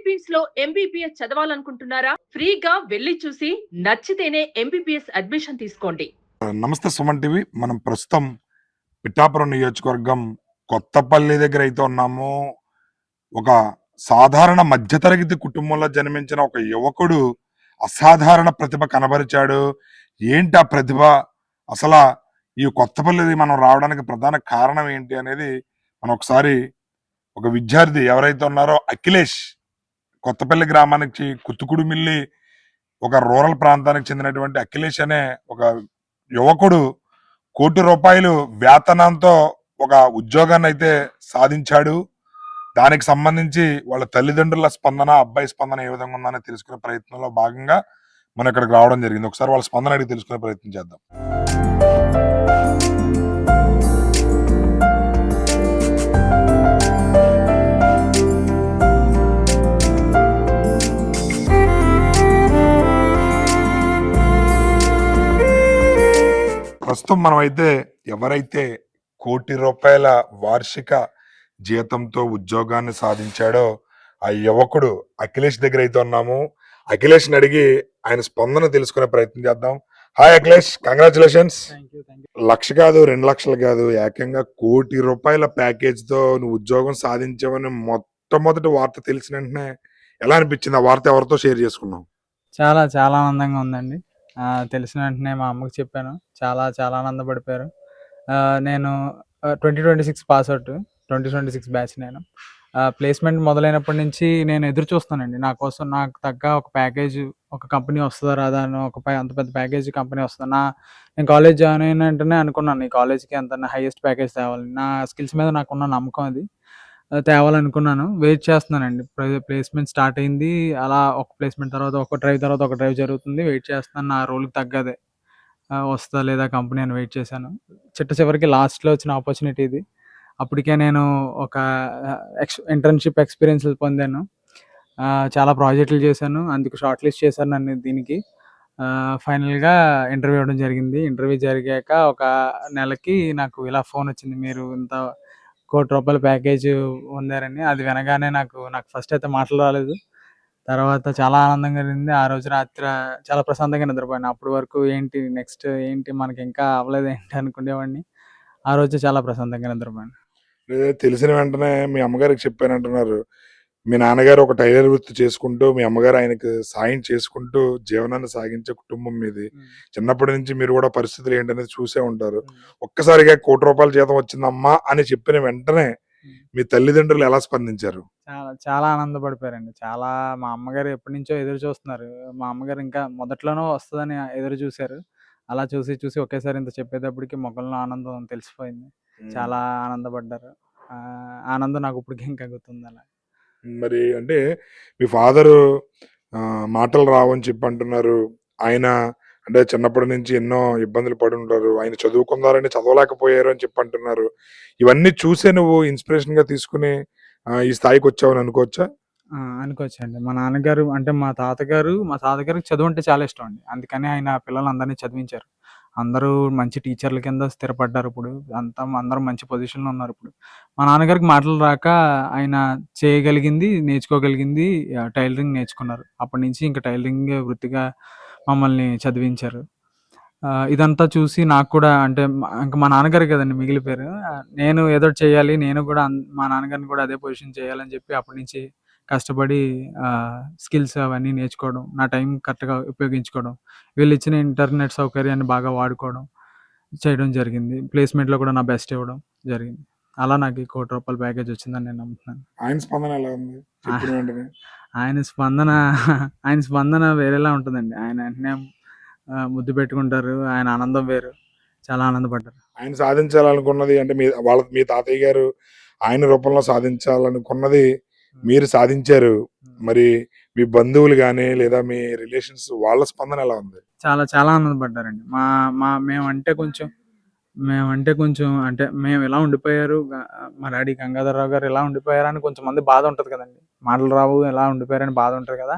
Philippines లో MBBS చదవాలనుకుంటున్నారా? ఫ్రీగా వెళ్లి చూసి నచ్చితేనే ఎంబీబీఎస్ అడ్మిషన్ తీసుకోండి. నమస్తే సుమన్ టీవీ. మనం ప్రస్తుతం పిఠాపురం నియోజకవర్గం కొత్తపల్లి దగ్గర అయితే ఉన్నాము. ఒక సాధారణ మధ్యతరగతి కుటుంబంలో జన్మించిన ఒక యువకుడు అసాధారణ ప్రతిభ కనబరిచాడు. ఏంటి ఆ ప్రతిభ? అసలు ఈ కొత్తపల్లి మనం రావడానికి ప్రధాన కారణం ఏంటి అనేది మనం ఒకసారి ఒక విద్యార్థి ఎవరైతే ఉన్నారో అఖిలేష్, కొత్తపల్లి గ్రామానికి కుత్తుకుడు మిల్లి ఒక రూరల్ ప్రాంతానికి చెందినటువంటి అఖిలేష్ అనే ఒక యువకుడు ₹1,00,00,000 వేతనంతో ఒక ఉద్యోగాన్ని అయితే సాధించాడు. దానికి సంబంధించి వాళ్ళ తల్లిదండ్రుల స్పందన, అబ్బాయి స్పందన ఏ విధంగా ఉందని తెలుసుకునే ప్రయత్నంలో భాగంగా మనం ఇక్కడికి రావడం జరిగింది. ఒకసారి వాళ్ళ స్పందన అడిగి తెలుసుకునే ప్రయత్నం చేద్దాం. ప్రస్తుతం మనమైతే ఎవరైతే ₹1,00,00,000 వార్షిక జీతంతో ఉద్యోగాన్ని సాధించాడో ఆ యువకుడు అఖిలేష్ దగ్గర అయితే ఉన్నాము. అఖిలేష్ని అడిగి ఆయన స్పందన తెలుసుకునే ప్రయత్నం చేద్దాం. Hi Akhilesh, congratulations. 1,00,000 కాదు, 2,00,000 కాదు, ఏకంగా ₹1,00,00,000 ప్యాకేజ్ తో నువ్వు ఉద్యోగం సాధించావని మొట్టమొదటి వార్త తెలిసిన వెంటనే ఎలా అనిపించింది? ఆ వార్త ఎవరితో షేర్ చేసుకున్నావు? చాలా చాలా ఆనందంగా ఉందండి. తెలిసిన వెంటనే మా అమ్మకి చెప్పాను. చాలా చాలా ఆనందపడిపోయారు. నేను 2026 పాస్అవుట్, 2026 బ్యాచ్ నేను. ప్లేస్‌మెంట్ మొదలైనప్పటి నుంచి నేను ఎదురు చూస్తానండి. నా కోసం నాకు తగ్గ ఒక ప్యాకేజ్, ఒక కంపెనీ వస్తదా రాదా అని అంత పెద్ద ప్యాకేజ్ కంపెనీ వస్తదా. నేను కాలేజ్ జాయిన్ అయిన వెంటనే అనుకున్నాను, ఈ కాలేజ్‌కి ఎంత హైయెస్ట్ ప్యాకేజ్ తేవాలి. నా స్కిల్స్ మీద నాకున్న నమ్మకం అది. తేవాలనుకున్నాను. వెయిట్ చేస్తున్నానండి. ప్లేస్‌మెంట్ స్టార్ట్ అయింది. అలా ఒక ప్లేస్‌మెంట్ తర్వాత ఒక డ్రైవ్, తర్వాత ఒక డ్రైవ్ జరుగుతుంది. వెయిట్ చేస్తున్నాను నా రోల్‌కి తగ్గదే. వస్తదా లేదా కంపెనీ అని వెయిట్ చేశాను. చివరికి లాస్ట్‌లో వచ్చిన ఆపర్చునిటీ ఇది. అప్పటికే నేను ఒక ఇంటర్న్‌షిప్ ఎక్స్‌పీరియన్స్ పొందాను. చాలా ప్రాజెక్టులు చేశాను. అందుకు షార్ట్ లిస్ట్ చేశారు నన్ను దీనికి. ఫైనల్‌గా ఇంటర్వ్యూ ఇవ్వడం జరిగింది. ఇంటర్వ్యూ జరిగాక ఒక నెలకి నాకు ఇలా ఫోన్ వచ్చింది, మీరు ఇంత ₹1,00,00,000 ప్యాకేజ్ పొందారని. అది వినగానే నాకు ఫస్ట్ అయితే మాటలు రాలేదు. తర్వాత చాలా ఆనందంగా కలిగింది. ఆ రోజు రాత్రి చాలా ప్రశాంతంగా నిద్రపోయాను. అప్పటి వరకు ఏంటి నెక్స్ట్ ఏంటి మనకి ఇంకా అవ్వలేదేంటి అనుకునేవాడిని. ఆ రోజు చాలా ప్రశాంతంగా నిద్రపోయాను. తెలిసిన వెంటనే మీ అమ్మగారికి చెప్పానంటున్నారు. మీ నాన్నగారు ఒక టైలర్ వృత్తి చేసుకుంటూ, మీ అమ్మగారు ఆయనకు సాయం చేసుకుంటూ జీవనాన్ని సాగించే కుటుంబం మీది. చిన్నప్పటి నుంచి మీరు కూడా పరిస్థితులు ఏంటనేది చూసే ఉంటారు. ఒక్కసారిగా ₹1,00,00,000 జీతం వచ్చిందమ్మా అని చెప్పిన వెంటనే మీ తల్లిదండ్రులు ఎలా స్పందించారు? చాలా చాలా ఆనందపడిపోయారండి. చాలా మా అమ్మగారు ఎప్పటినుంచో ఎదురు చూస్తున్నారు. మా అమ్మగారు ఇంకా మొదట్లోనో వస్తదని ఎదురు చూసారు. అలా చూసి ఒకేసారి ఇంత చెప్పేటప్పటికి మొఖంలో ఆనందం తెలిసిపోయింది. చాలా ఆనందపడ్డారు. ఆనందం నాకు ఇప్పటికి ఇంకా గుర్తుంది అలా. మరి అంటే మీ ఫాదరు మాటలు రావని చెప్పి అంటున్నారు. ఆయన అంటే చిన్నప్పటి నుంచి ఎన్నో ఇబ్బందులు పడి ఉంటారు. ఆయన చదువుకున్నారని చదవలేకపోయారు అని చెప్పి అంటున్నారు. ఇవన్నీ చూసే నువ్వు ఇన్స్పిరేషన్ గా తీసుకుని ఈ స్థాయికి వచ్చావని అనుకోవచ్చా? అనుకోవచ్చండి. మా తాతగారికి చదువు అంటే చాలా ఇష్టం అండి. అందుకని ఆయన పిల్లలందరినీ చదివించారు. అందరూ మంచి టీచర్ల కింద స్థిరపడ్డారు ఇప్పుడు. అందరూ మంచి పొజిషన్‌లో ఉన్నారు ఇప్పుడు. మా నాన్నగారికి మాటలు రాక ఆయన చేయగలిగింది, నేర్చుకోగలిగింది టైలరింగ్ నేర్చుకున్నారు. అప్పటి నుంచి ఇంక టైలరింగ్ వృత్తిగా మమ్మల్ని చదివించారు. ఇదంతా చూసి నాకు కూడా అంటే ఇంక మా నాన్నగారే కదండీ మిగిలిపోయారు. నేను ఏదోటి చేయాలి, నేను కూడా మా నాన్నగారిని కూడా అదే పొజిషన్ చేయాలని చెప్పి అప్పటి నుంచి కష్టపడి స్కిల్స్ అవన్నీ నేర్చుకోవడం, నా టైం కరెక్ట్‌గా ఉపయోగించుకోవడం, వీళ్ళిచ్చిన ఇంటర్నెట్ సౌకర్యాన్ని బాగా వాడుకోవడం చేయడం జరిగింది. ప్లేస్‌మెంట్‌లో కూడా నా బెస్ట్ ఇవ్వడం జరిగింది. అలా నాకు ఈ ₹1,00,00,000 ప్యాకేజ్ వచ్చిందని నేను నమ్ముతున్నాను. ఆయన స్పందన ఎలా ఉంది చెప్పిన వెంటనే? ఆయన స్పందన ఆయన స్పందన వేరేలా ఉంటుందండి. ఆయన వెంటనే ముద్దు పెట్టుకుంటారు. ఆయన ఆనందం వేరు. చాలా ఆనందపడ్డారు. ఆయన సాధించాలనుకున్నది అంటే మీ తాతయ్య గారు ఆయన రూపంలో సాధించాలనుకున్నది మీరు సాధించారు. మరి మీ బంధువులు గాని లేదా మీ రిలేషన్స్ వాళ్ళ స్పందన ఎలా ఉంది? చాలా చాలా ఆనందపడ్డారండి. మా మా మేమంటే కొంచెం అంటే మేము ఇలా ఉండిపోయారు. మా డాడీ గంగాధరరావు గారు ఇలా ఉండిపోయారని కొంచెం మంది బాధ ఉంటది కదండీ. మాటలు రావు, ఎలా ఉండిపోయారని బాధ ఉంటది కదా!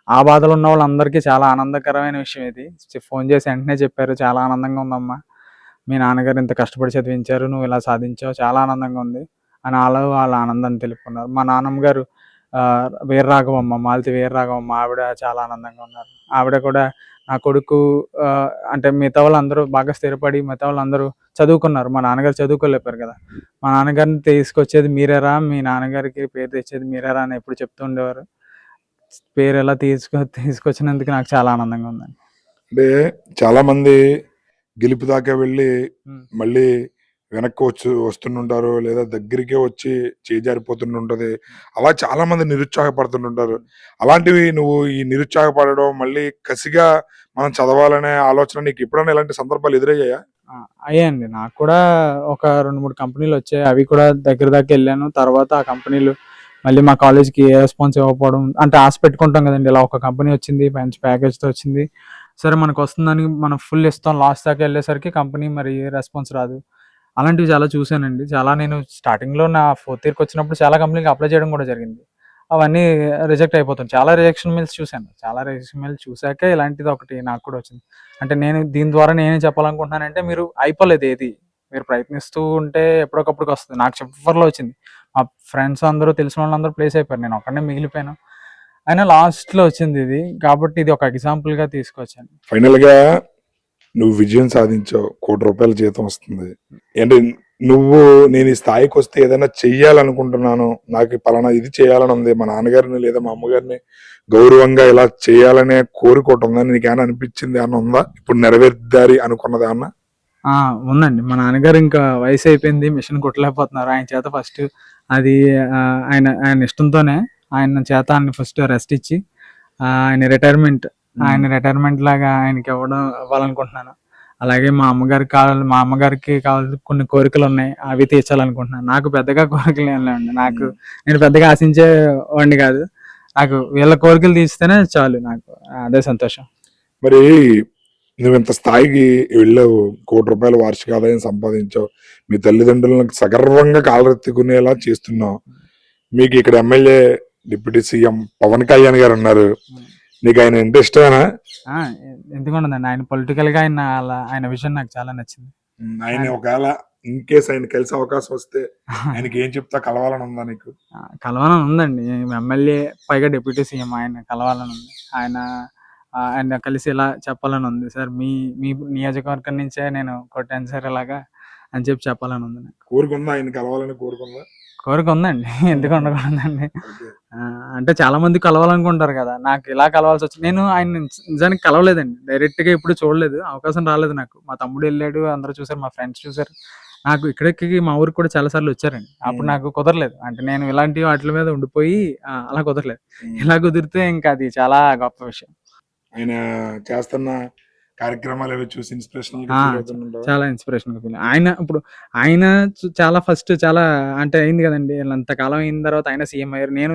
ఆ బాధలో ఉన్న వాళ్ళందరికీ చాలా ఆనందకరమైన విషయం ఇది. ఫోన్ చేసి వెంటనే చెప్పారు, చాలా ఆనందంగా ఉందమ్మా. మీ నాన్నగారు ఇంత కష్టపడి చదివించారు. నువ్వు ఇలా సాధించావు. చాలా ఆనందంగా ఉంది అని వాళ్ళ ఆనందాన్ని తెలుపుకున్నారు. మా నాన్నమ్మ గారు వీర రాఘవమ్మ, మాలతి వీర రాఘవమ్మ ఆవిడ చాలా ఆనందంగా ఉన్నారు. ఆవిడ కూడా నా కొడుకు అంటే మిగతా వాళ్ళందరూ బాగా స్థిరపడి మిగతా వాళ్ళందరూ చదువుకున్నారు. మా నాన్నగారు చదువుకోలేపారు కదా! మా నాన్నగారిని తీసుకొచ్చేది మీరేరా, మీ నాన్నగారికి పేరు తెచ్చేది మీరేరా అని ఎప్పుడు చెప్తూ ఉండేవారు. పేరు ఎలా తీసుకొచ్చినందుకు నాకు చాలా ఆనందంగా ఉందండి. అంటే చాలా మంది గెలుపు దాకా వెళ్ళి హ్మ్. మళ్ళీ వెనక్కి వస్తుంటుంటారు, లేదా దగ్గరికే వచ్చి చేజారిపోతుంటుంటది. అలా చాలా మంది నిరుత్సాహపడుతుంటుంటారు. అలాంటివి నువ్వు ఈ నిరుత్సాహపడడం, మళ్ళీ కసిగా మనం చదవాలనే ఆలోచన నీకు ఎప్పుడైనా ఇలాంటి సందర్భాలు ఎదురయ్యాయా? అయ్యాయండి. నాకు కూడా ఒక 2, 3 కంపెనీలొచ్చాయి. అవి కూడా దగ్గర దాకా ఎళ్ళాను. తర్వాత ఆ కంపెనీలు మళ్ళీ మా కాలేజ్‌కి ఏ రెస్పాన్స్ ఇవ్వకపోవడం, అంటే ఆశ పెట్టుకుంటాం కదండీ! ఇలా ఒక కంపెనీ వచ్చింది, మంచి ప్యాకేజ్‌తో వచ్చింది. సరే మనకొస్తుందని మనం ఫుల్ ఇస్తాం. లాస్ట్ దాకా ఎళ్ళేసరికి కంపెనీ మరి ఏ రెస్పాన్స్ రాదు. అలాంటివి చాలా చూసానండి. చాలా నేను స్టార్టింగ్‌లో నా ఫోర్త్ ఇయర్‌కొచ్చినప్పుడు చాలా కంపెనీలకి అప్లై చేయడం కూడా జరిగింది. అవన్నీ రిజెక్ట్ అయిపోతుంది. చాలా రిజెక్షన్ మెయిల్స్ చూసాను. చాలా రిజెక్షన్ మెయిల్స్ చూసాకే ఇలాంటిది ఒకటి నాకు కూడా వచ్చింది. అంటే నేను దీని ద్వారా నేనేం చెప్పాలనుకుంటున్నానంటే, మీరు అయిపోలేదు ఏది. మీరు ప్రయత్నిస్తూ ఉంటే ఎప్పటికప్పుడుకొస్తది. నాకు చివర్లో వచ్చింది. మా ఫ్రెండ్స్ అందరూ తెలిసిన వాళ్ళందరూ ప్లేస్ అయిపోయారు. నేను ఒక్కడినే మిగిలిపోయాను. అయినా లాస్ట్‌లో వచ్చిందిది. కాబట్టి ఇది ఒక ఎగ్జాంపుల్‌గా తీసుకొచ్చాను. ఫైనల్‌గా నువ్వు విజయం సాధించావు. ₹1,00,00,000 జీతం వస్తుంది. అంటే నువ్వు నేను ఈ స్థాయికొస్తే ఏదైనా చెయ్యాలనుకుంటున్నాను. నాకు పలానా ఇది చేయాలని ఉంది. మా నాన్నగారిని లేదా మా అమ్మగారిని గౌరవంగా ఇలా చేయాలనే కోరిక ఒకటుందని నీకేమైనా అనిపించింది ఏమన్నా ఉందా? ఇప్పుడు నెరవేరుద్దారి అనుకున్నదేమన్నా? ఆ! ఉందండి. మా నాన్నగారు ఇంకా వయసయిపోయింది. మిషన్ కుట్టలేకపోతున్నారు. ఆయన చేత ఫస్ట్ అది ఆయన ఇష్టంతోనే ఆయన ఫస్ట్ రెస్ట్ ఇచ్చి ఆయన రిటైర్మెంట్ లాగా ఇవ్వాలనుకుంటున్నాను. అలాగే మా అమ్మగారికి కావాల్సిన కొన్ని కోరికలున్నాయి. అవి తీర్చాలనుకుంటున్నాను. నాకు పెద్దగా కోరికలేం లేవండి. నేను పెద్దగా ఆశించే వాడిని కాదు. నాకు వీళ్ళ కోరికలు తీర్చితేనే చాలు నాకు. అదే సంతోషం. మరి నువ్వింత స్థాయికి వెళ్ళావు. ₹1,00,00,000 వార్షిక ఆదాయం సంపాదించావు. మీ తల్లిదండ్రులను సగర్వంగా కాలరెత్తుకునేలా చేస్తున్నావు. మీకు ఇక్కడ MLA, deputy CM Pawan Kalyan garu ఉన్నారు. నీకు ఆయన అంటే ఇష్టమేనా? ఆ! ఎందుకుండదండి. ఆయన పొలిటికల్‌గా ఆయన విజన్ నాకు చాలా నచ్చింది. ఆయన ఒకవేళ ఇన్ కేస్ ఆయన కలిసే అవకాశం వస్తే ఆయనకి ఏం చెప్తా కలవాలని ఉందా నీకు? కలవాలని ఉందండి. ఎమ్మెల్యే పైగా డిప్యూటీ సీఎం ఆయన కలవాలని ఉంది. ఆయన కలిసి ఇలా చెప్పాలని ఉంది. సార్ మీ మీ నియోజకవర్గం నుంచే నేను కొట్టాను సార్ ఇలాగా అని చెప్పాలని ఉంది నాకు. కోరుకుందా ఆయన కలవాలని కోరుకుందా? కోరిక ఉందండి. ఎందుకు ఉండకూడదండి. ఓకే. అంటే చాలా మంది కలవాలనుకుంటారు కదా! నాకు ఇలా కలవాల్సొచ్చింది. నేను ఆయన్ని నిజానికి కలవలేదండి. డైరెక్ట్‌గా ఎప్పుడు చూడలేదు. అవకాశం రాలేదు నాకు. మా తమ్ముడు ఎళ్ళాడు. అందరూ చూసారు. మా ఫ్రెండ్స్ చూసారు. నాకు ఇక్కడికి మా ఊరికి కూడా చాలా సార్లు వచ్చారండి. అప్పుడు నాకు కుదరలేదు. అంటే నేను ఇలాంటి వాటిల మీద ఉండిపోయి అలా కుదరలేదు. ఇలా కుదిరితే ఇంకా అది చాలా గొప్ప విషయం. ఆయన చేస్తున్న కార్యక్రమాలు అవి చూసి ఇన్స్పిరేషనల్ ఆ! చాలా ఇన్స్‌పిరేషన్‌గా ఫీల్ ఆయన చాలా చాలా అంటే అయింది కదండీ! ఇంతకాలం అయిన తర్వాత ఆయన సీఎం అయ్యారు. నేను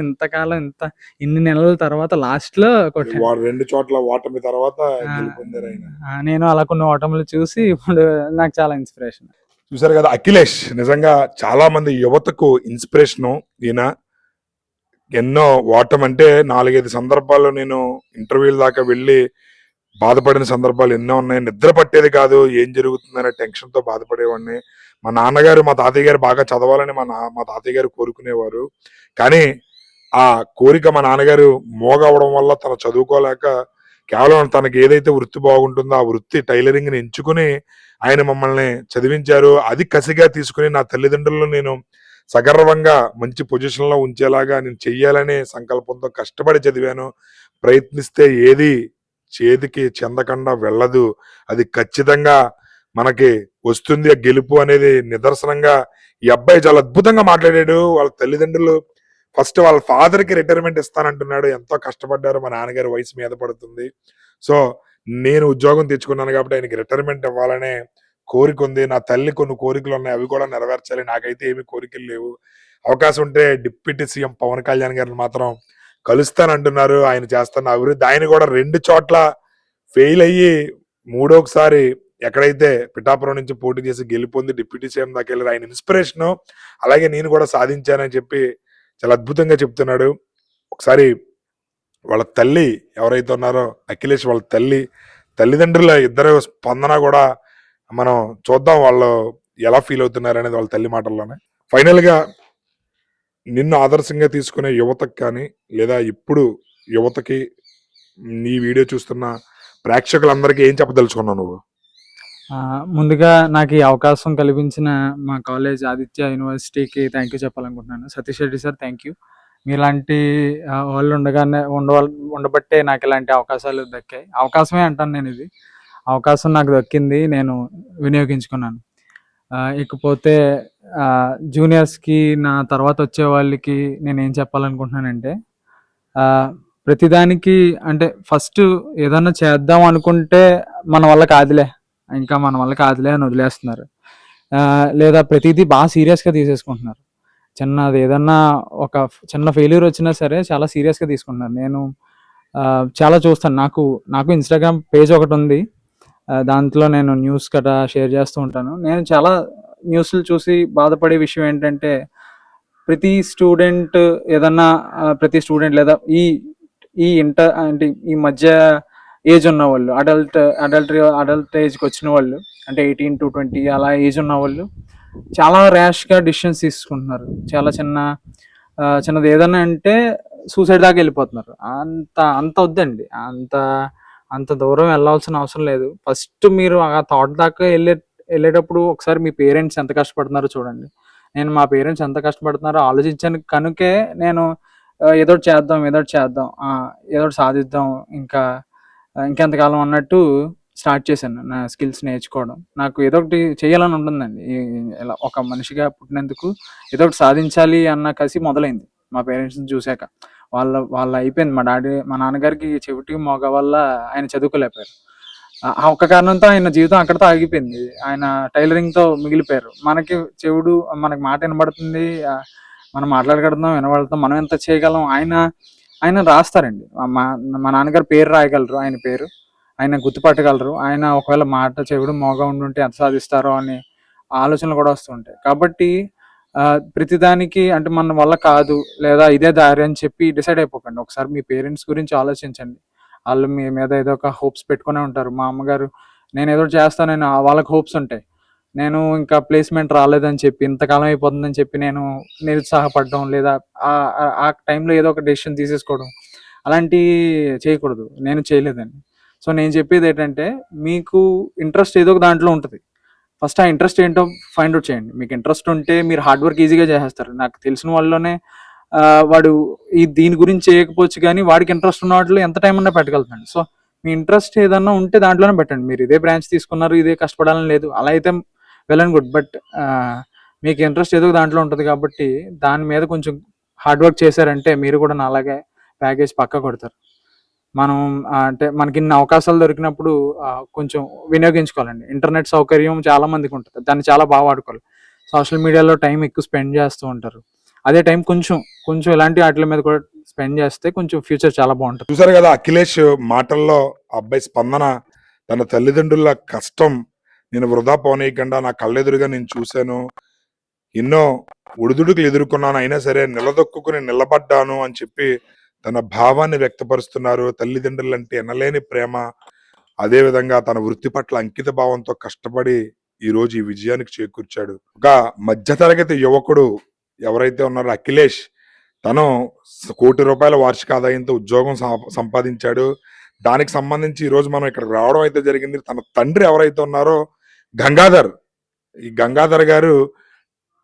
ఇన్ని నెలల తర్వాత లాస్ట్‌లో కొట్టాను. 2 చోట్ల ఓటమి తర్వాత గెలుపొందారు ఆయన. నేను అలా కొన్ని ఓటములు చూసి ఇప్పుడు నాకు చాలా ఇన్స్‌పిరేషన్. చూసారు కదా అఖిలేష్ నిజంగా చాలా మంది యువతకు ఇన్స్పిరేషను ఈయన. ఎన్నో ఓటమంటే 4, 5 సందర్భాల్లో నేను ఇంటర్వ్యూల దాకా వెళ్ళి బాధపడిన సందర్భాలు ఎన్నో ఉన్నాయి. నిద్ర పట్టేది కాదు. ఏం జరుగుతుందనే టెన్షన్‌తో బాధపడేవాడిని. మా నాన్నగారు, మా తాతయ్య గారు బాగా చదవాలని మా తాతయ్య గారు కోరుకునేవారు. కానీ ఆ కోరిక మా నాన్నగారు మోగవడం వల్ల తను చదువుకోలేక కేవలం తనకి ఏదైతే వృత్తి బాగుంటుందో ఆ వృత్తి టైలరింగ్‌ని ఎంచుకుని ఆయన మమ్మల్ని చదివించారు. అది కసిగా తీసుకుని నా తల్లిదండ్రులను నేను సగర్వంగా మంచి పొజిషన్‌లో ఉంచేలాగా నేను చెయ్యాలనే సంకల్పంతో కష్టపడి చదివాను. ప్రయత్నిస్తే ఏది చేతికి చెందకుండా వెళ్ళదు. అది ఖచ్చితంగా మనకి వస్తుంది. ఆ గెలుపు అనేది నిదర్శనంగా ఈ అబ్బాయి చాలా అద్భుతంగా మాట్లాడాడు. వాళ్ళ తల్లిదండ్రులు ఫస్ట్ వాళ్ళ ఫాదర్‌కి రిటైర్మెంట్ ఇస్తానంటున్నాడు. ఎంతో కష్టపడ్డారు. మా నాన్నగారి వయసు మీద పడుతుంది. సో, నేను ఉద్యోగం తెచ్చుకున్నాను కాబట్టి ఆయనకి రిటైర్మెంట్ ఇవ్వాలనే కోరికుంది. నా తల్లి కొన్ని కోరికలున్నాయి. అవి కూడా నెరవేర్చాలి. నాకైతే ఏమి కోరికలు లేవు. అవకాశం ఉంటే డిప్యూటీ సీఎం పవన్ కళ్యాణ్ గారిని మాత్రం కలుస్తానంటున్నారు. ఆయన చేస్తున్న అభివృద్ధి ఆయన కూడా 2 చోట్ల ఫెయిల్ అయ్యి మూడోసారి ఎక్కడైతే పిఠాపురం నుంచి పోటీ చేసి గెలుపొంది డిప్యూటీ సీఎం దాకా వెళ్ళారు. ఆయన ఇన్స్పిరేషను. అలాగే నేను కూడా సాధించానని చెప్పి చాలా అద్భుతంగా చెప్తున్నాడు. ఒకసారి వాళ్ళ తల్లి ఎవరైతే ఉన్నారో అఖిలేష్ వాళ్ళ తల్లిదండ్రుల ఇద్దరు స్పందన కూడా మనం చూద్దాం. వాళ్ళు ఎలా ఫీల్ అవుతున్నారు అనేది వాళ్ళ తల్లి మాటల్లోనే. ఫైనల్ గా నిన్ను ఆదర్శంగా తీసుకునే యువతకి కానీ, లేదా ఇప్పుడు యువతకి నీ వీడియో చూస్తున్న ప్రేక్షకులందరికీ ఏం చెప్పదలుచుకున్నావు నువ్వు? ముందుగా నాకు ఈ అవకాశం కల్పించిన మా కాలేజ్ ఆదిత్య యూనివర్సిటీకి థ్యాంక్ యూ చెప్పాలనుకుంటున్నాను. Satish Reddy sir thank you. మీలాంటి వాళ్ళు ఉండబట్టే నాకు ఇలాంటి అవకాశాలు దక్కాయి. అవకాశమే అంటాను నేను ఇది. అవకాశం నాకు దక్కింది, నేను వినియోగించుకున్నాను. ఇకపోతే జూనియర్స్‌కి నా తర్వాత వచ్చే వాళ్ళకి నేనేం చెప్పాలనుకుంటున్నానంటే, ప్రతిదానికి అంటే ఫస్ట్ ఏదన్నా చేద్దాం అనుకుంటే మన వల్ల కాదులే, ఇంకా మన వల్ల కాదులే అని వదిలేస్తున్నారు. లేదా ప్రతిదీ బాగా సీరియస్‌గా తీసేసుకుంటున్నారు. చిన్నది ఏదన్నా ఒక చిన్న ఫెయిల్యూర్ వచ్చినా సరే చాలా సీరియస్‌గా తీసుకుంటున్నారు. నేను చాలా చూస్తాను. నాకు ఇన్‌స్టాగ్రామ్ పేజ్ ఒకటుంది. దాంట్లో నేను న్యూస్ గట్రా షేర్ చేస్తూ ఉంటాను. నేను చాలా న్యూస్‌లు చూసి బాధపడే విషయం ఏంటంటే, ప్రతి స్టూడెంట్ ఏదన్నా ప్రతి స్టూడెంట్ లేదా ఈ అంటే ఈ మధ్య ఏజ్ ఉన్నవాళ్ళు, అడల్ట్ ఏజ్‌కి వచ్చిన వాళ్ళు, అంటే 18-20 అలా ఏజ్ ఉన్నవాళ్ళు చాలా ర్యాష్‌గా డిసిషన్స్ తీసుకుంటున్నారు. చాలా చిన్నది ఏదన్నా అంటే సూసైడ్ దాకా వెళ్ళిపోతున్నారు. అంత వద్దండి. అంత దూరం వెళ్ళాల్సిన అవసరం లేదు. ఫస్ట్ మీరు ఆ థాట్ దాకా వెళ్ళేటప్పుడు ఒకసారి మీ పేరెంట్స్ ఎంత కష్టపడుతున్నారో చూడండి. నేను మా పేరెంట్స్ ఎంత కష్టపడుతున్నారో ఆలోచించాను కనుకే నేను ఏదోటి చేద్దాం, ఏదోటి సాధిద్దాం, ఇంకెంతకాలం అన్నట్టు స్టార్ట్ చేశాను నా స్కిల్స్ నేర్చుకోవడం. నాకు ఏదో ఒకటి చేయాలని ఉంటుందండి. ఇలా ఒక మనిషిగా పుట్టినందుకు ఏదో ఒకటి సాధించాలి అన్న కసి మొదలైంది మా పేరెంట్స్‌ని చూసాక. వాళ్ళ అయిపోయింది. మా నాన్నగారికి చెవిటి మోగ వల్ల ఆయన చదువుకోలేకపోయారు. ఆ ఒక్క కారణంతో ఆయన జీవితం అక్కడితో ఆగిపోయింది. ఆయన టైలరింగ్‌తో మిగిలిపోయారు. మనకి మాట వినబడుతుంది. మనం మాట్లాడగలుగుతున్నాం, వినబడుతున్నాం. మనం ఎంత చేయగలం? ఆయన రాస్తారండి. మా నాన్నగారు పేరు రాయగలరు. ఆయన పేరు ఆయన గుర్తుపట్టగలరు. ఆయన ఒకవేళ మాట చెవిడు మోగ ఉండుంటే ఎంత సాధిస్తారో అని ఆలోచనలు కూడా వస్తుంటాయి. కాబట్టి ప్రతిదానికి అంటే మన వల్ల కాదు, లేదా ఇదే దారి అని చెప్పి డిసైడ్ అయిపోకండి. ఒకసారి మీ పేరెంట్స్ గురించి ఆలోచించండి. వాళ్ళు మీ మీద ఏదో ఒక హోప్స్ పెట్టుకునే ఉంటారు. మా అమ్మగారు నేను ఏదో చేస్తానని వాళ్ళకి హోప్స్ ఉంటాయి. నేను ఇంకా ప్లేస్మెంట్ రాలేదని చెప్పి, ఇంతకాలం అయిపోతుందని చెప్పి నేను నిరుత్సాహపడడం, లేదా ఆ టైంలో ఏదో ఒక డెసిషన్ తీసేసుకోవడం, అలాంటివి చేయకూడదు. నేను చేయలేదండి. సో నేను చెప్పేది ఏంటంటే, మీకు ఇంట్రెస్ట్ ఏదో ఒక దాంట్లో ఉంటుంది. ఫస్ట్ ఆ ఇంట్రెస్ట్ ఏంటో ఫైండ్ అవుట్ చేయండి. మీకు ఇంట్రెస్ట్ ఉంటే మీరు హార్డ్ వర్క్ ఈజీగా చేసేస్తారు. నాకు తెలిసిన వాళ్ళలోనే వాడు దీని గురించి చేయకపోవచ్చు, కానీ వాడికి ఇంట్రెస్ట్ ఉన్న వాటిలో ఎంత టైం ఉన్నా పెట్టగలుగుతాడు. సో మీ ఇంట్రెస్ట్ ఏదన్నా ఉంటే దాంట్లోనే పెట్టండి. మీరు ఇదే బ్రాంచ్ తీసుకున్నారు, ఇదే కష్టపడాలని లేదు, అలా అయితే వెల్ అండ్ గుడ్. బట్ మీకు ఇంట్రెస్ట్ ఏదో దాంట్లో ఉంటుంది కాబట్టి దాని మీద కొంచెం హార్డ్ వర్క్ చేశారంటే మీరు కూడా నాలాగే ప్యాకేజ్ పక్కా కొడతారు. మనం అంటే మనకి ఇన్ని అవకాశాలు దొరికినప్పుడు కొంచెం వినియోగించుకోవాలండి. ఇంటర్నెట్ సౌకర్యం చాలా మందికి ఉంటుంది. దాన్ని చాలా బాగా వాడుకోవాలి. సోషల్ మీడియాలో టైం ఎక్కువ స్పెండ్ చేస్తూ ఉంటారు. అదే టైం కొంచెం ఇలాంటి వాటి మీద కూడా స్పెండ్ చేస్తే కొంచెం ఫ్యూచర్ చాలా బాగుంటుంది. చూసారు కదా అఖిలేష్ మాటల్లో అబ్బాయి స్పందన. తన తల్లిదండ్రుల కష్టం నేను వృధా పోనీయకుండా నా కళ్ళెదురుగా నేను చూశాను, ఎన్నో ఒడిదుడుకులు ఎదుర్కొన్నాను, అయినా సరే నిలదొక్కుని నిలబడ్డాను అని చెప్పి తన భావాన్ని వ్యక్తపరుస్తున్నారు. తల్లిదండ్రులంటే ఎనలేని ప్రేమ, అదే విధంగా తన వృత్తి పట్ల అంకిత భావంతో కష్టపడి ఈ రోజు ఈ విజయానికి చేకూర్చాడు. ఒక మధ్యతరగతి యువకుడు ఎవరైతే ఉన్నారో అఖిలేష్, తను ₹1,00,00,000 వార్షిక ఆదాయంతో ఉద్యోగం సంపాదించాడు. దానికి సంబంధించి ఈ రోజు మనం ఇక్కడికి రావడం అయితే జరిగింది. తన తండ్రి ఎవరైతే ఉన్నారో గంగాధర్, ఈ గంగాధర్ గారు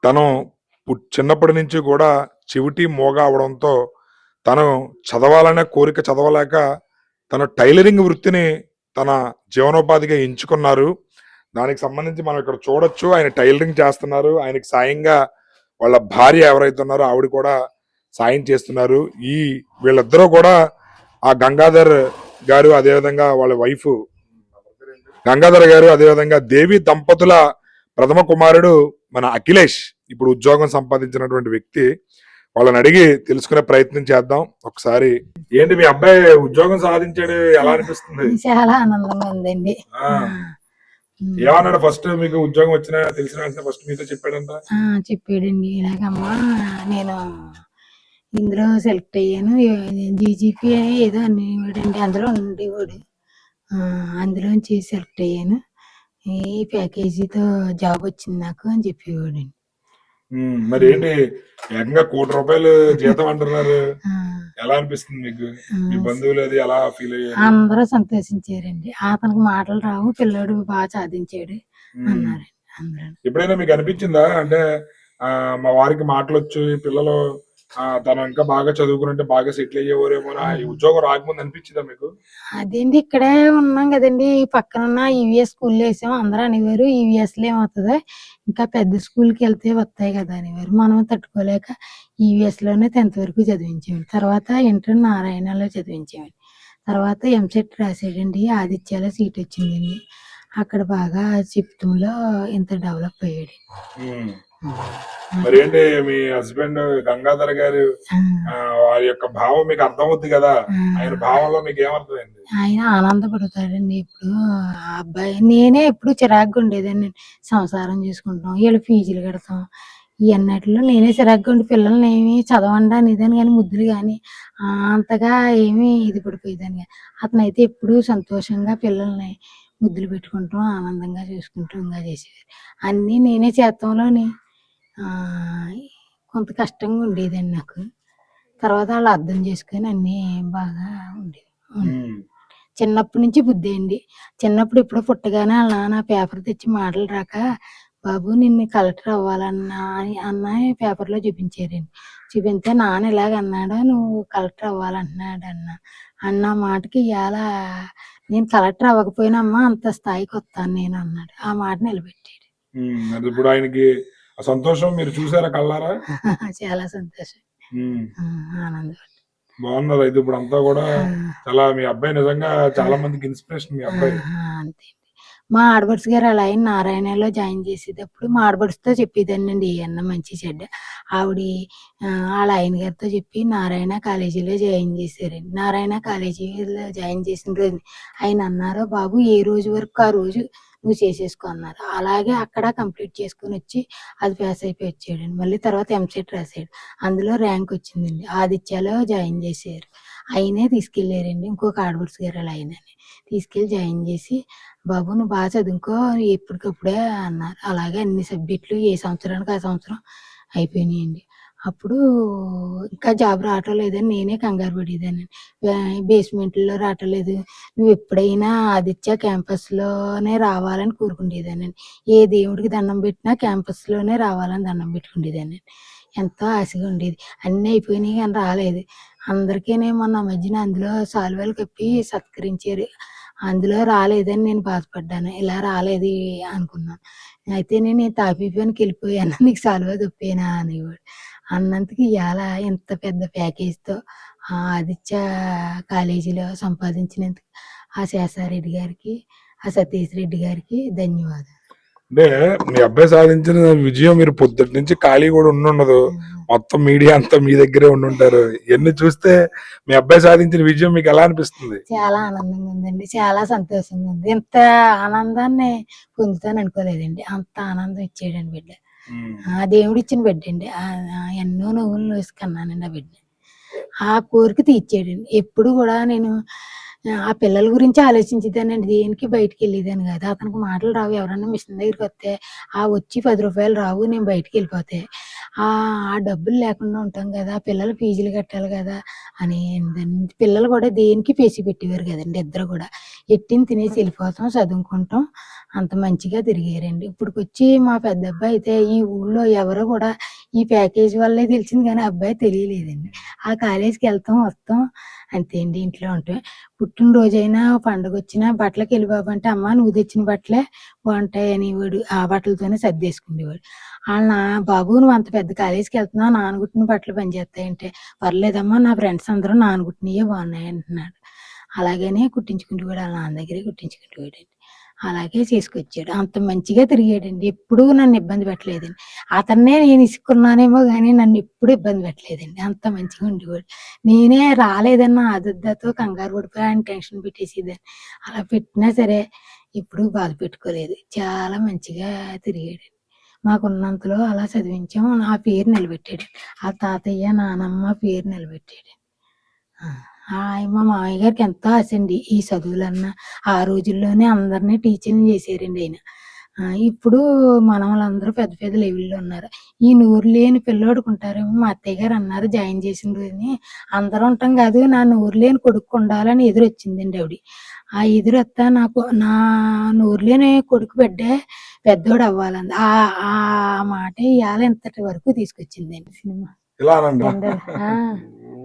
తను చిన్నప్పటి నుంచి కూడా చెవిటి మోగ అవడంతో తను చదవాలనే కోరిక చదవలేక తన టైలరింగ్ వృత్తిని తన జీవనోపాధిగా ఎంచుకున్నారు. దానికి సంబంధించి మనం ఇక్కడ చూడొచ్చు, ఆయన టైలరింగ్ చేస్తున్నారు. ఆయనకి సాయంగా వాళ్ళ భార్య ఎవరైతే ఉన్నారో ఆవిడ కూడా సాయం చేస్తున్నారు. వీళ్ళిద్దరూ కూడా ఆ గంగాధర్ గారు, అదేవిధంగా వాళ్ళ వైఫ్ గంగాధర్ గారు, అదేవిధంగా దేవి దంపతుల ప్రథమ కుమారుడు మన అఖిలేష్, ఇప్పుడు ఉద్యోగం సంపాదించినటువంటి వ్యక్తి. వాళ్ళని అడిగి తెలుసుకునే ప్రయత్నం చేద్దాం. ఒకసారి ఏంటి మీ అబ్బాయి ఉద్యోగం సాధించాడు, ఎలా అనిపిస్తుంది? చాలా ఆనందంగా ఉందండి. ఏమన్నాడు ఫస్ట్ మీకు ఉద్యోగం వచ్చినా తెలిసిన వెంటనే ఫస్ట్ మీతో చెప్పాడంట? చెప్పాడండి, ఇలాగమ్మా నేను ఇందులో సెలెక్ట్ అయ్యాను, జీజీపీ ఏదో అనేవాడండి, అందులో ఉండేవాడు. అందులోంచి సెలెక్ట్ అయ్యాను, ఈ ప్యాకేజీతో జాబ్ వచ్చింది నాకు అని చెప్పేవాడండి. మరి ఏంటి ఏకంగా ₹1,00,00,000 జీతం అంటున్నారు? ఆ, ఎలా అనిపిస్తుంది మీకు? ఆ, మీ బంధువులు అది ఎలా ఫీల్ అయ్యారు? అందరూ సంతోషించారండి. అతనికి మాటలు రావు, పిల్లోడు బాగా సాధించాడు ఉమ్. అన్నారండి అందరూ. ఎప్పుడైనా మీకు అనిపించిందా అంటే మా వారికి మాటలొచ్చు ఈ పిల్లలు తను ఇంకా బాగా చదువుకుని బాగా సెటిల్ అయ్యేవారేమో ఈ ఉద్యోగం రాకముందు అనిపించిందా మీకు? అదేంటి ఇక్కడే ఉన్నాం కదండి, ఈ పక్కనున్న ఈవీఎస్ స్కూల్లో వేసాం. అందరూ అనేవారు ఈవీఎస్లో ఏమవుతుంది, ఇంకా పెద్ద స్కూల్కి వెళ్తే వస్తాయి కదా అనేవారు. మనం తట్టుకోలేక ఈవీఎస్లోనే 10th వరకు చదివించామండి. తర్వాత ఇంటర్ నారాయణలో చదివించామండి. తర్వాత ఎంసెట్ రాసాడండి, ఆదిత్యలో సీట్ వచ్చిందండి. అక్కడ బాగా చెప్తంలో ఇంత డెవలప్ అయ్యాడు. ఉమ్. మరి ఏంటి మీ హస్బెండ్ గంగాధర్ గారు వారి యొక్క భావం మీకు అర్థమవుద్ది కదా, ఆయన భావంలో మీకు ఏమర్థమైంది? ఆయన ఆనందపడతాడండి. ఇప్పుడు ఆ అబ్బాయి, నేనే ఎప్పుడు చిరాకుగా ఉండేదాన్ని. సంసారం చేసుకుంటాం, వీళ్ళు ఫీజులు కడతాం, ఇవన్నిటిలో నేనే చిరాకుగా ఉండి పిల్లల్ని ఏమి చదవండి అనేదాన్ని కానీ, ముద్దులు కానీ అంతగా ఏమీ ఇది పడిపోయేదాన్ని కాదు. అతనైతే ఎప్పుడు సంతోషంగా పిల్లల్ని ముద్దులు పెట్టుకుంటాం, ఆనందంగా చూసుకుంటాం ఇంకా చేసేవారు. అన్నీ నేనే చేత్తంలోని కొంత కష్టంగా ఉండేదండి నాకు. తర్వాత వాళ్ళు అర్థం చేసుకొని అన్నీ బాగా ఉండేవి. చిన్నప్పటి నుంచి బుద్ధి అండి. చిన్నప్పుడు ఎప్పుడో పుట్టగానే వాళ్ళ నాన్న పేపర్ తెచ్చి మాటలు రాక, బాబు నిన్ను కలెక్టర్ అవ్వాలన్నా అని పేపర్లో చూపించారండి. చూపిస్తే నాన్న ఇలాగ అన్నాడు, నువ్వు కలెక్టర్ అవ్వాలంటున్నాడు అన్న మాటకి ఇవాళ నేను కలెక్టర్ అవ్వకపోయినా అమ్మా అంత స్థాయికి వస్తాను నేను అన్నాడు. ఆ మాట నిలబెట్టాడు. ఇప్పుడు ఆయనకి సంతోషం మీరు చూసారా కళ్ళారా? చాలా సంతోషం, ఆనందం. బాగున్నారు అయితే ఇప్పుడు అంతా కూడా చాలా. మీ అబ్బాయి నిజంగా చాలా మందికి ఇన్స్పిరేషన్ మీ అబ్బాయి. అంతే. మా ఆడబడుచు గారు అలా ఆయన నారాయణలో జాయిన్ చేసేటప్పుడు మా ఆడబడుచుతో చెప్పేదానండి ఏమన్నా మంచి చెడ్డ. ఆవిడ వాళ్ళ ఆయన గారితో చెప్పి నారాయణ కాలేజీలో జాయిన్ చేశారండి. నారాయణ కాలేజీలో జాయిన్ చేసిన రోజు ఆయన అన్నారు, బాబు ఏ రోజు వరకు ఆ రోజు నువ్వు చేసేసుకో అన్నారు. అలాగే అక్కడ కంప్లీట్ చేసుకొని వచ్చి అది పాస్ అయిపోయి వచ్చాడండి. మళ్ళీ తర్వాత ఎంసెట్ రాశాడు, అందులో ర్యాంక్ వచ్చిందండి. ఆదిత్యలో జాయిన్ చేశారు, ఆయనే తీసుకెళ్ళారండి. ఇంకొక ఆడబడుచు గారు అలా ఆయనని తీసుకెళ్ళి జాయిన్ చేసి, బాబు నువ్వు బాగా చదువుకో ఎప్పటికప్పుడే అన్నారు. అలాగే అన్ని సబ్జెక్టులు ఏ సంవత్సరానికి ఆ సంవత్సరం అయిపోయినాయండి. అప్పుడు ఇంకా జాబ్ రావటం లేదని నేనే కంగారు పడేదాన్ని. బేస్మెంట్లో రావటం లేదు, నువ్వు ఎప్పుడైనా ఆదిత్య క్యాంపస్లోనే రావాలని కోరుకునేదాన్ని. ఏ దేవుడికి దండం పెట్టినా క్యాంపస్లోనే రావాలని దండం పెట్టుకునేదాన్ని. ఎంతో ఆశగా ఉండేది. అన్నీ అయిపోయినాయి కానీ రాలేదు. అందరికీ మొన్న మధ్యన అందులో సాల్వాలు కప్పి సత్కరించారు, అందులో రాలేదని నేను బాధపడ్డాను. ఇలా రాలేదు అనుకున్నాను. అయితే నేను తాపీపనికి వెళ్ళిపోయాను, నీకు సాల్వా కప్పేనా అనేవాడు. అన్నందుకు ఇవాళ ఇంత పెద్ద ప్యాకేజ్తో ఆదిత్య కాలేజీలో సంపాదించినందుకు ఆ శేషారెడ్డి గారికి, ఆ సతీష్ రెడ్డి గారికి ధన్యవాదాలు. అంటే మీ అబ్బాయి సాధించిన విజయం మీరు పొద్దుటి నుంచి ఖాళీ కూడా ఉండుండదు, మొత్తం మీడియా అంతా మీ దగ్గరే ఉండుంటారు. ఇవన్నీ చూస్తే మీ అబ్బాయి సాధించిన విజయం మీకు ఎలా అనిపిస్తుంది? చాలా ఆనందంగా ఉందండి, చాలా సంతోషంగా ఉంది. ఇంత ఆనందాన్ని పొందుతాను అనుకోలేదండి. అంత ఆనందం ఇచ్చాడండి బిడ్డ. ఆ దేవుడు ఇచ్చిన బిడ్డ అండి. ఎన్నో నవ్వులు నోసుకున్నానండి ఆ బిడ్డ. ఆ కోరిక తీర్చాడండి. ఎప్పుడు కూడా నేను ఆ పిల్లల గురించి ఆలోచించేదానండి, దేనికి బయటికి వెళ్ళేదాన్ని కాదు. అతనికి మాటలు రావు, ఎవరన్నా మిషన్ దగ్గరికి వస్తే వచ్చి ₹10 రావు, నేను బయటికి వెళ్ళిపోతే ఆ డబ్బులు లేకుండా ఉంటాం కదా, పిల్లలు ఫీజులు కట్టాలి కదా అని పిల్లలు కూడా దేనికి పేసి పెట్టేవారు కదండి. ఇద్దరు కూడా ఎట్టిని తినేసి వెళ్ళిపోతాం, చదువుకుంటాం, అంత మంచిగా తిరిగారండి. ఇప్పుడుకొచ్చి మా పెద్ద అబ్బాయి అయితే ఈ ఊళ్ళో ఎవరు కూడా ఈ ప్యాకేజ్ వల్లే తెలిసింది కానీ అబ్బాయి తెలియలేదండి. ఆ కాలేజీకి వెళ్తాం వస్తాం అంతే అండి, ఇంట్లో ఉంటాం. పుట్టినరోజైనా పండుగ వచ్చినా బట్టలకి వెళ్ళి బాబు అంటే, అమ్మ నువ్వు తెచ్చిన బట్టలే బాగుంటాయి అనేవాడు. ఆ బట్టలతోనే సర్దేసుకునేవాడు. వాళ్ళ బాబు నువ్వు అంత పెద్ద కాలేజీకి వెళ్తున్నావు, నానగుట్టిన బట్టలు పనిచేస్తాయంటే, పర్లేదమ్మా నా ఫ్రెండ్స్ అందరూ నానగుట్టినయే బాగున్నాయి అంటున్నాడు. అలాగనే కుట్టించుకుంటూ కూడా వాళ్ళ నాన్న దగ్గరే కుట్టించుకుంటూ అలాగే చేసుకొచ్చాడు. అంత మంచిగా తిరిగాడండి, ఎప్పుడూ నన్ను ఇబ్బంది పెట్టలేదండి. అతన్నే నేను ఇసుకున్నానేమో కానీ నన్ను ఎప్పుడు ఇబ్బంది పెట్టలేదండి, అంత మంచిగా ఉండేవాడు. నేనే రాలేదన్న ఆదుర్దాతో కంగారు పడిపోయి ఆయన టెన్షన్ పెట్టేసేదాన్ని. అలా పెట్టినా సరే ఎప్పుడూ బాధ పెట్టుకోలేదు, చాలా మంచిగా తిరిగాడు. మాకున్నంతలో అలా చదివించాము, నా పేరు నిలబెట్టాడు. ఆ తాతయ్య నానమ్మ పేరు నిలబెట్టాడు. మా మామయ్య గారికి ఎంతో ఆశ అండి ఈ చదువులన్నా. ఆ రోజుల్లోనే అందరినీ టీచర్ని చేశారండి ఆయన. ఇప్పుడు మనవలందరూ పెద్ద పెద్ద లెవెల్‌లో ఉన్నారు. ఈ నోరు లేని పిల్లోడికి ఉంటారేమో మా అత్తయ్య గారు అన్నారు జాయిన్ చేసిన రోజుని. అందరం ఉంటాం కాదు, నా నోరు లేని కొడుకు ఉండాలని ఎదురొచ్చిందండి ఆవిడ. ఆ ఎదురొత్తే నా నోరు లేని కొడుకు బిడ్డే పెద్దోడు అవ్వాలంది. ఆ మాట ఇవాళ ఇంతటి వరకు తీసుకొచ్చిందండి సినిమా. ఇలా అనండి. ఆ!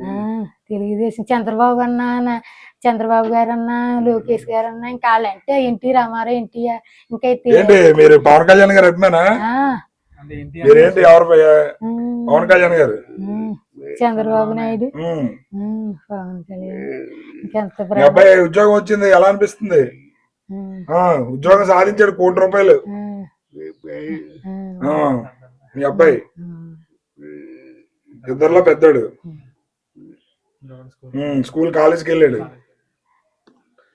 ఆ! తెలుగుదేశం చంద్రబాబు గారన్నా, లోకేష్ గారన్నా ఇంకా ఆళ్ళంటే ఎన్టీ రామారావు, ఎన్టీఆర్ ఇంకా ఏంటి మీరు పవన్ కళ్యాణ్ గారు అభిమానా? ఆ! అంటే మీరేంటి ఎవరు హ్మ్. పవన్ కళ్యాణ్ గారు? హ్మ్. చంద్రబాబు నాయుడు. ఉమ్. పవన్ కళ్యాణ్ ఇంకెంత మీ ప్రేమ. అబ్బాయి ఉద్యోగం వచ్చింది, ఎలా అనిపిస్తుంది? హ్మ్. ఉద్యోగం సాధించాడు, ₹1,00,00,000. హ్మ్. ఆ, మీ అబ్బాయి హ్మ్. ఇద్దరిలో పెద్దోడు. స్కూల్ కాలేజీకి వెళ్ళాడు.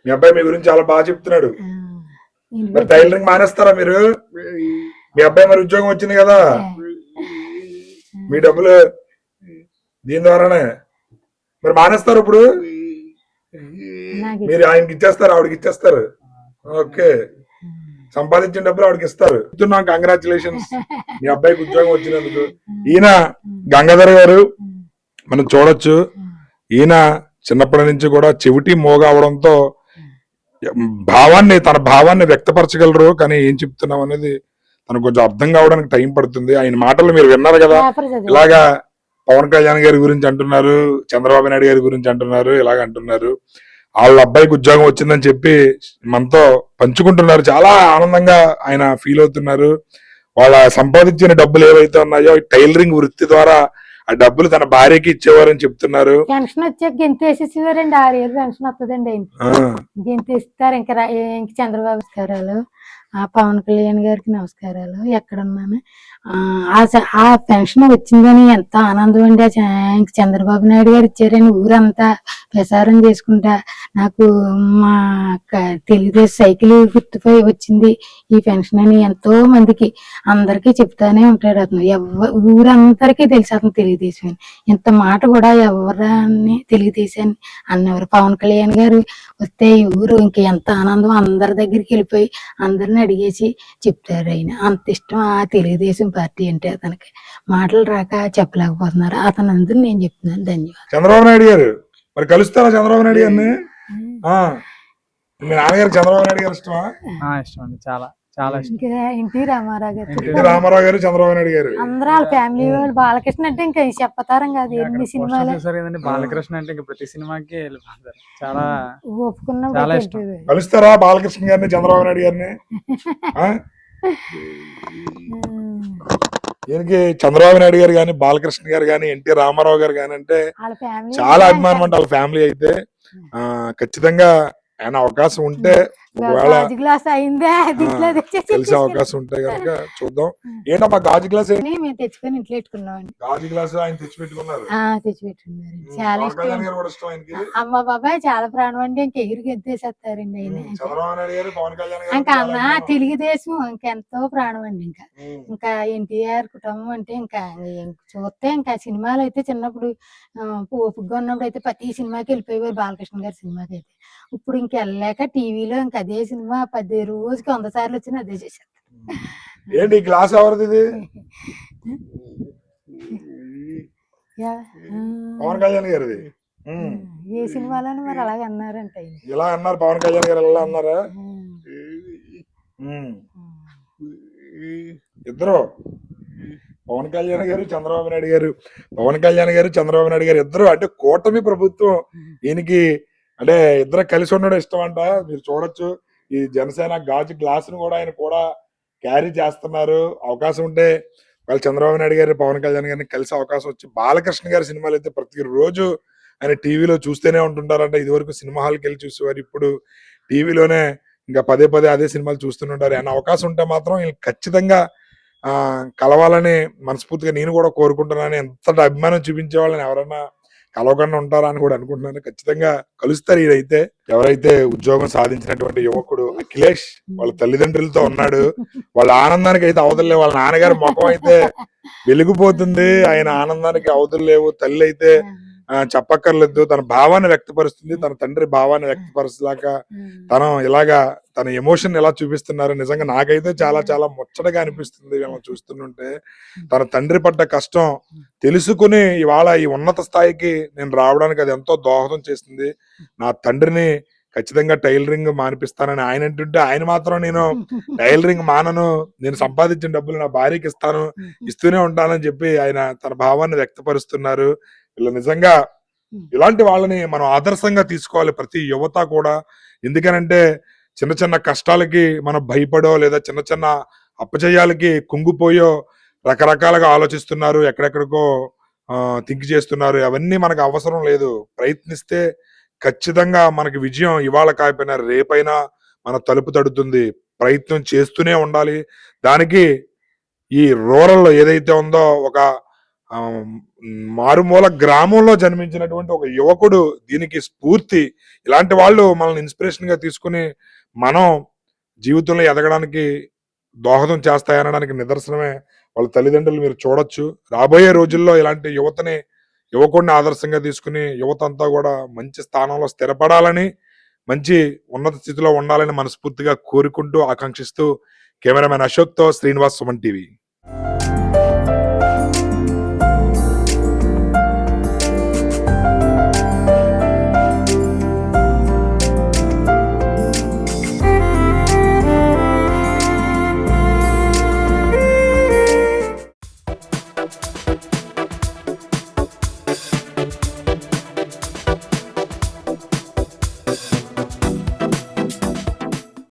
మీ అబ్బాయి మీ గురించి చాలా బాగా చెప్తున్నాడు. మరి టైలరింగ్ మానేస్తారా మీరు? మీ అబ్బాయి మరి ఉద్యోగం వచ్చింది కదా, మీ డబ్బులు దీని ద్వారానే మరి మానేస్తారు. ఇప్పుడు మీరు ఆయనకి ఇచ్చేస్తారు, ఆవిడకి ఇచ్చేస్తారు. ఓకే, సంపాదించిన డబ్బులు ఆవిడకి ఇస్తారు. కంగ్రాచులేషన్స్ మీ అబ్బాయికి ఉద్యోగం వచ్చినందుకు. ఈయన గంగాధర్ గారు మనం చూడొచ్చు. ఈయన చిన్నప్పటి నుంచి కూడా చెవిటి మోగ అవడంతో తన భావాన్ని వ్యక్తపరచగలరు, కానీ ఏం చెప్తున్నాం అనేది తనకు కొంచెం అర్థం కావడానికి టైం పడుతుంది. ఆయన మాటలు మీరు విన్నారు కదా, ఇలాగా పవన్ కళ్యాణ్ గారి గురించి అంటున్నారు, చంద్రబాబు నాయుడు గారి గురించి అంటున్నారు, ఇలాగ అంటున్నారు. వాళ్ళ అబ్బాయికి ఉద్యోగం వచ్చిందని చెప్పి మనతో పంచుకుంటున్నారు. చాలా ఆనందంగా ఆయన ఫీల్ అవుతున్నారు. వాళ్ళ సంపాదించిన డబ్బులు ఏవైతే ఉన్నాయో టైలరింగ్ వృత్తి ద్వారా ఆ డబ్బులు తన భార్యకి ఇచ్చేవారని చెప్తున్నారు. పెన్షన్ వచ్చాక గెంతేసేసేవారండి. 6 ఏళ్ళు పెన్షన్ వస్తుందండి ఆయనకి. గెంతేస్తారు. ఇంక చంద్రబాబు నమస్కారాలు, పవన్ కళ్యాణ్ గారికి నమస్కారాలు. ఎక్కడున్నాను ఆ పెన్షన్ వచ్చిందని ఎంత ఆనందం అండి. ఇంక చంద్రబాబు నాయుడు గారు ఇచ్చారని ఊరంతా ప్రసారం చేసుకుంటా నాకు మా తెలుగుదేశం సైకిల్ గుర్తుపై వచ్చింది ఈ పెన్షన్ అని ఎంతో మందికి అందరికీ చెప్తానే ఉంటాడు అతను. ఊరందరికీ తెలిసి అతను తెలుగుదేశం అని. ఇంత మాట కూడా ఎవరని తెలుగుదేశాన్ని అన్నవారు. పవన్ కళ్యాణ్ గారు వస్తే ఈ ఊరు ఇంక ఎంత ఆనందం, అందరి దగ్గరికి వెళ్ళిపోయి అందరిని అడిగేసి చెప్తారు. ఆయన అంత ఇష్టం ఆ తెలుగుదేశం పార్టీ అంటే. అతనికి మాటలు రాక చెప్పలేకపోతున్నారు. అతను అందరూ నేను చెప్తున్నాను. ధన్యవాదాలు. చంద్రబాబు నాయుడు గారు మరి కలుస్తారా చంద్రబాబు నాయుడు గారిని? మీ నాన్నగారు చంద్రబాబు నాయుడు గారు ఇష్టమా? ఇష్టం అండి, చాలా చాలా ఇష్టం. ఇంకా ఎన్టీ రామారావు గారు, రామారావు గారు, చంద్రబాబు నాయుడు గారు అందరూ వాళ్ళ ఫ్యామిలీ వాళ్ళు. బాలకృష్ణ అంటే ఇంకా చెప్పతారం కాదు, ఎన్ని సినిమాలు చూసారు కదండి. బాలకృష్ణ అంటే ఇంకా ప్రతి సినిమాకి వెళ్ళిపోతారు. చాలా ఒప్పుకున్నాం. చాలా ఇష్టం. కలుస్తారా బాలకృష్ణ గారిని, చంద్రబాబు నాయుడు గారిని? దీనికి చంద్రబాబు నాయుడు గారు గాని, బాలకృష్ణ గారు గాని, ఎన్టీ రామారావు గారు గాని అంటే చాలా అభిమానం అంట వాళ్ళ ఫ్యామిలీ అయితే. ఖచ్చితంగా ఆయన అవకాశం ఉంటే ఒకవేళ కలిసే అవకాశం ఉంటే కనుక చూద్దాం. ఏంటమ్మా గాజు గ్లాస్ మేము తెచ్చుకొని ఇంట్లో పెట్టుకున్నాం. గాజు గ్లాస్ ఆయన తెచ్చిపెట్టుకున్నారు. తెచ్చిపెట్టుకున్నారు. చాలా ఇష్టం. అమ్మ బాబాయ్ చాలా ప్రాణం అండి. ఇంక ఎగిరికి ఎత్తేసేస్తారండి ఆయన. చంద్రబాబు నాయుడు గారు, పవన్ కళ్యాణ్ ఇంకా అన్న తెలుగుదేశం ఇంకెంతో ప్రాణం అండి. ఇంకా ఎన్టీఆర్ కుటుంబం అంటే ఇంకా చూస్తే ఇంకా సినిమాలు అయితే చిన్నప్పుడు ఓపికగా ఉన్నప్పుడు అయితే ప్రతి సినిమాకి వెళ్ళిపోయేవారు. బాలకృష్ణ గారి సినిమాకి అయితే. ఇప్పుడు ఇంక వెళ్ళలేక టీవీలో ఇంకా అదే సినిమా 10 రోజుకి 100 సార్లు వచ్చినా అదే చేసేస్తారు. ఏంటి గ్లాస్ ఎవరిది ఇది? పవన్ కళ్యాణ్ గారిది. ఏ సినిమాలోని మరి అలాగే అన్నారంట. ఇలా అన్నారు పవన్ కళ్యాణ్ గారు, ఎలా అన్నారా? ఇద్దరు పవన్ కళ్యాణ్ గారు, చంద్రబాబు నాయుడు గారు, పవన్ కళ్యాణ్ గారు, చంద్రబాబు నాయుడు గారు ఇద్దరు అంటే కూటమి ప్రభుత్వం. ఈయనకి అంటే ఇద్దరు కలిసి ఉండడం ఇష్టం అంట. మీరు చూడొచ్చు ఈ జనసేన గాజు గ్లాస్ ను కూడా ఆయన కూడా క్యారీ చేస్తున్నారు. అవకాశం ఉంటే వాళ్ళు చంద్రబాబు నాయుడు గారు, పవన్ కళ్యాణ్ గారిని కలిసి అవకాశం వచ్చి బాలకృష్ణ గారి సినిమాలు అయితే ప్రతి రోజు ఆయన టీవీలో చూస్తూనే ఉంటుంటారంట. ఇదివరకు సినిమా హాల్కి వెళ్ళి చూసేవారు, ఇప్పుడు టీవీలోనే ఇంకా పదే పదే అదే సినిమాలు చూస్తుంటారు. ఆయన అవకాశం ఉంటే మాత్రం ఖచ్చితంగా కలవాలని మనస్ఫూర్తిగా నేను కూడా కోరుకుంటున్నాను. ఎంత అభిమానం చూపించే వాళ్ళని ఎవరన్నా కలవకుండా ఉంటారా అని కూడా అనుకుంటున్నాను. ఖచ్చితంగా కలుస్తారు. ఈయనైతే ఎవరైతే ఉద్యోగం సాధించినటువంటి యువకుడు అఖిలేష్ వాళ్ళ తల్లిదండ్రులతో ఉన్నాడు. వాళ్ళ ఆనందానికి అయితే అవధులు. వాళ్ళ నాన్నగారి ముఖం అయితే వెలిగిపోతుంది. ఆయన ఆనందానికి అవధులు లేవు. తల్లి అయితే చెప్పక్కర్లేదు. తన భావాన్ని వ్యక్తపరుస్తుంది. తన తండ్రి భావాన్ని వ్యక్తపరచలేక తను ఇలాగా తన ఎమోషన్ ఎలా చూపిస్తున్నారు. నిజంగా నాకైతే చాలా చాలా ముచ్చటగా అనిపిస్తుంది వీళ్ళని చూస్తుంటే. తన తండ్రి పడ్డ కష్టం తెలుసుకుని ఇవాళ ఈ ఉన్నత స్థాయికి నేను రావడానికి అది ఎంతో దోహదం చేసింది. నా తండ్రిని ఖచ్చితంగా టైలరింగ్ మానిపిస్తానని ఆయన అంటుంటే, ఆయన మాత్రం నేను టైలరింగ్ మానను, నేను సంపాదించిన డబ్బులు నా భార్యకి ఇస్తాను, ఇస్తూనే ఉంటానని చెప్పి ఆయన తన భావాన్ని వ్యక్తపరుస్తున్నారు. వీళ్ళు నిజంగా ఇలాంటి వాళ్ళని మనం ఆదర్శంగా తీసుకోవాలి ప్రతి యువత కూడా. ఎందుకనంటే చిన్న చిన్న కష్టాలకి మనం భయపడో లేదా చిన్న చిన్న అపజయాలకి కుంగిపోయో రకరకాలుగా ఆలోచిస్తున్నారు, ఎక్కడెక్కడికో థింక్ చేస్తున్నారు. అవన్నీ మనకు అవసరం లేదు. ప్రయత్నిస్తే ఖచ్చితంగా మనకి విజయం ఇవాళ కాకపోయినా రేపైనా మన తలుపు తడుతుంది. ప్రయత్నం చేస్తూనే ఉండాలి. దానికి ఈ రూరల్ ఏదైతే ఉందో ఒక మారుమూల గ్రామంలో జన్మించినటువంటి ఒక యువకుడు దీనికి స్ఫూర్తి. ఇలాంటి వాళ్ళు మనల్ని ఇన్స్పిరేషన్ గా తీసుకుని మనం జీవితంలో ఎదగడానికి దోహదం చేస్తాయనడానికి నిదర్శనమే వాళ్ళ తల్లిదండ్రులు మీరు చూడొచ్చు. రాబోయే రోజుల్లో ఇలాంటి యువకుడిని ఆదర్శంగా తీసుకుని యువత అంతా కూడా మంచి స్థానంలో స్థిరపడాలని, మంచి ఉన్నత స్థితిలో ఉండాలని మనస్ఫూర్తిగా కోరుకుంటూ ఆకాంక్షిస్తూ కెమెరామెన్ అశోక్తో శ్రీనివాస్, సుమన్ టీవీ.